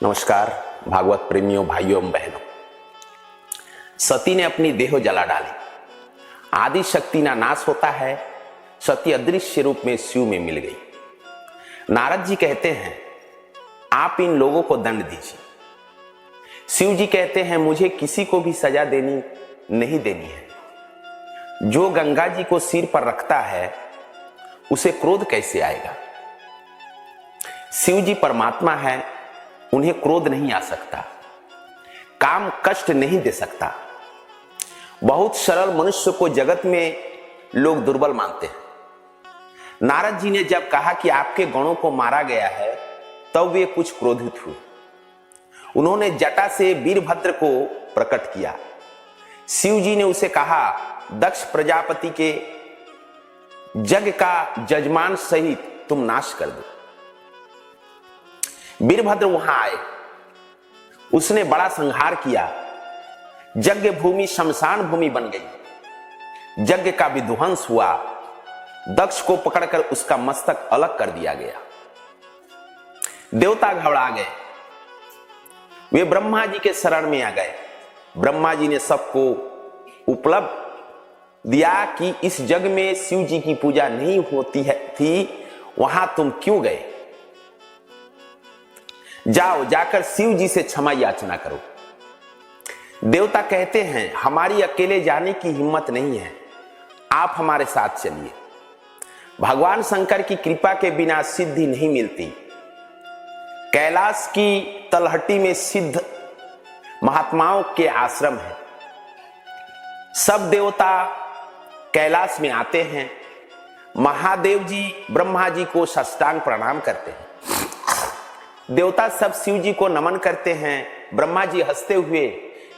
नमस्कार भागवत प्रेमियों, भाइयों एवं बहनों। सती ने अपनी देह जला डाली। आदि शक्ति ना नाश होता है, सती अदृश्य रूप में शिव में मिल गई। नारद जी कहते हैं आप इन लोगों को दंड दीजिए। शिव जी कहते हैं मुझे किसी को भी सजा देनी नहीं देनी है। जो गंगा जी को सिर पर रखता है उसे क्रोध कैसे आएगा। शिव जी परमात्मा है, उन्हें क्रोध नहीं आ सकता, काम कष्ट नहीं दे सकता। बहुत सरल मनुष्य को जगत में लोग दुर्बल मानते हैं। नारद जी ने जब कहा कि आपके गणों को मारा गया है तब वे कुछ क्रोधित हुए। उन्होंने जटा से वीरभद्र को प्रकट किया। शिव जी ने उसे कहा दक्ष प्रजापति के जग का जजमान सहित तुम नाश कर दो। वीरभद्र वहां आए, उसने बड़ा संहार किया। यज्ञ भूमि शमशान भूमि बन गई। यज्ञ का विध्वंस हुआ। दक्ष को पकड़कर उसका मस्तक अलग कर दिया गया। देवता घबरा गए, वे ब्रह्मा जी के शरण में आ गए। ब्रह्मा जी ने सबको उपलब्ध दिया कि इस जग में शिव जी की पूजा नहीं होती थी, वहां तुम क्यों गए। जाओ, जाकर शिव जी से क्षमा याचना करो। देवता कहते हैं हमारी अकेले जाने की हिम्मत नहीं है, आप हमारे साथ चलिए। भगवान शंकर की कृपा के बिना सिद्धि नहीं मिलती। कैलाश की तलहटी में सिद्ध महात्माओं के आश्रम है। सब देवता कैलाश में आते हैं। महादेव जी ब्रह्मा जी को साष्टांग प्रणाम करते हैं। देवता सब शिव जी को नमन करते हैं। ब्रह्मा जी हंसते हुए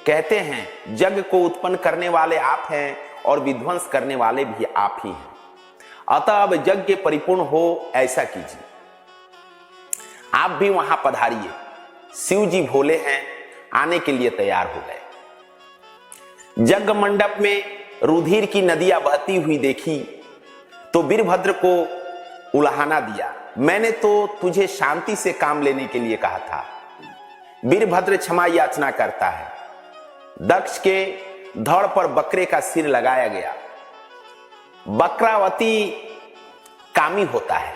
कहते हैं जग को उत्पन्न करने वाले आप हैं और विध्वंस करने वाले भी आप ही हैं, अतः अब यज्ञ परिपूर्ण हो ऐसा कीजिए। आप भी वहां पधारिए। शिव जी भोले हैं, आने के लिए तैयार हो गए। यज्ञ मंडप में रुधिर की नदियां बहती हुई देखी तो वीरभद्र को उलाहना दिया। मैंने तो तुझे शांति से काम लेने के लिए कहा था। वीरभद्र क्षमा याचना करता है। दक्ष के धड़ पर बकरे का सिर लगाया गया। बकरावती कामी होता है।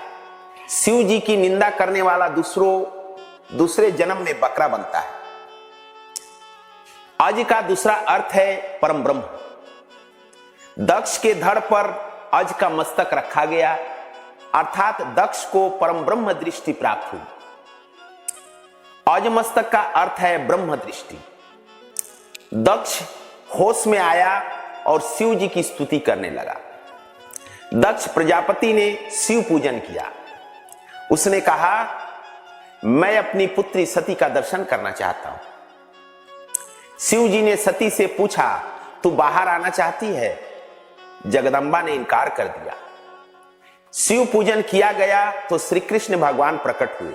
शिव जी की निंदा करने वाला दूसरे जन्म में बकरा बनता है। अज का दूसरा अर्थ है परम ब्रह्म। दक्ष के धड़ पर अज का मस्तक रखा गया, अर्थात दक्ष को परम ब्रह्म दृष्टि प्राप्त हुई। अज मस्तक का अर्थ है ब्रह्म दृष्टि। दक्ष होश में आया और शिव जी की स्तुति करने लगा। दक्ष प्रजापति ने शिव पूजन किया। उसने कहा मैं अपनी पुत्री सती का दर्शन करना चाहता हूं। शिव जी ने सती से पूछा तू बाहर आना चाहती है। जगदंबा ने इनकार कर दिया। शिव पूजन किया गया तो श्री कृष्ण भगवान प्रकट हुए।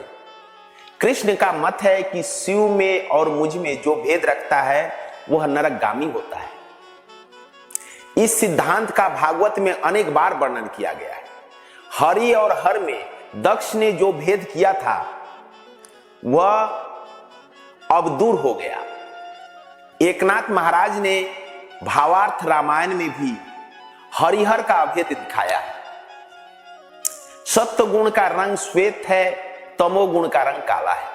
कृष्ण का मत है कि शिव में और मुझ में जो भेद रखता है वह नरकगामी होता है। इस सिद्धांत का भागवत में अनेक बार वर्णन किया गया है। हरि और हर में दक्ष ने जो भेद किया था वह अब दूर हो गया। एकनाथ महाराज ने भावार्थ रामायण में भी हरिहर का अभेद दिखाया है। सत्व गुण का रंग श्वेत है, तमोगुण का रंग काला है।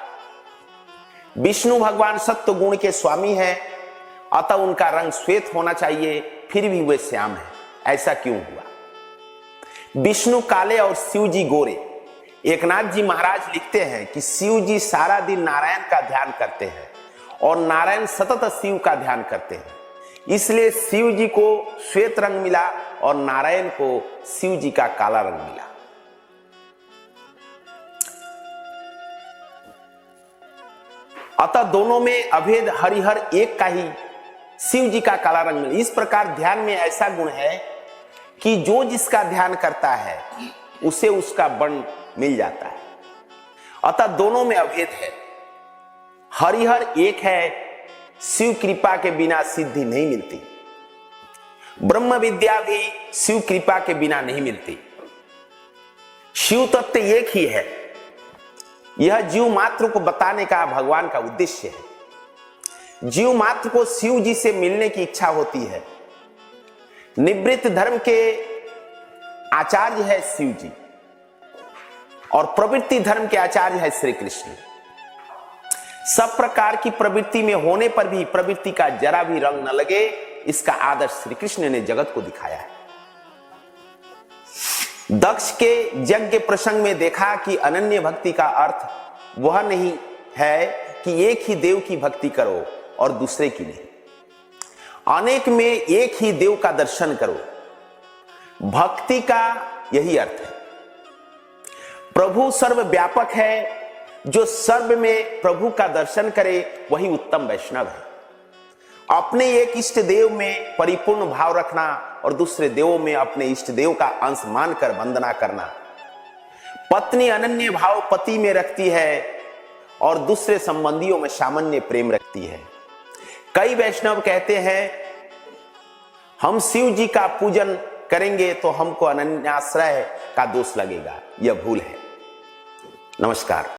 विष्णु भगवान सत्व गुण के स्वामी है, अतः उनका रंग श्वेत होना चाहिए, फिर भी वे श्याम है। ऐसा क्यों हुआ। विष्णु काले और शिव जी गोरे। एकनाथ जी महाराज लिखते हैं कि शिव जी सारा दिन नारायण का ध्यान करते हैं और नारायण सतत शिव का ध्यान करते हैं, इसलिए शिव जी को श्वेत रंग मिला और नारायण को शिव जी का काला रंग मिला। अतः दोनों में अभेद हरिहर एक का ही, शिव जी का काला रंग मिला। इस प्रकार ध्यान में ऐसा गुण है कि जो जिसका ध्यान करता है उसे उसका वर्ण मिल जाता है। अतः दोनों में अभेद है। हरिहर एक है, शिव कृपा के बिना सिद्धि नहीं मिलती। ब्रह्म विद्या भी शिव कृपा के बिना नहीं मिलती। शिव तत्व एक ही है, यह जीव मात्र को बताने का भगवान का उद्देश्य है। जीव मात्र को शिव जी से मिलने की इच्छा होती है। निवृत्त धर्म के आचार्य है शिव जी और प्रवृत्ति धर्म के आचार्य है श्री कृष्ण। सब प्रकार की प्रवृत्ति में होने पर भी प्रवृत्ति का जरा भी रंग न लगे, इसका आदर्श श्री कृष्ण ने जगत को दिखाया है। दक्ष के यज्ञ प्रसंग में देखा कि अनन्य भक्ति का अर्थ वह नहीं है कि एक ही देव की भक्ति करो और दूसरे की नहीं। अनेक में एक ही देव का दर्शन करो, भक्ति का यही अर्थ है। प्रभु सर्वव्यापक है, जो सर्व में प्रभु का दर्शन करे वही उत्तम वैष्णव है। अपने एक इष्ट देव में परिपूर्ण भाव रखना और दूसरे देवों में अपने इष्ट देव का अंश मानकर वंदना करना। पत्नी अनन्य भाव पति में रखती है और दूसरे संबंधियों में सामान्य प्रेम रखती है। कई वैष्णव कहते हैं हम शिव जी का पूजन करेंगे तो हमको अनन्याश्रय का दोष लगेगा। यह भूल है। नमस्कार।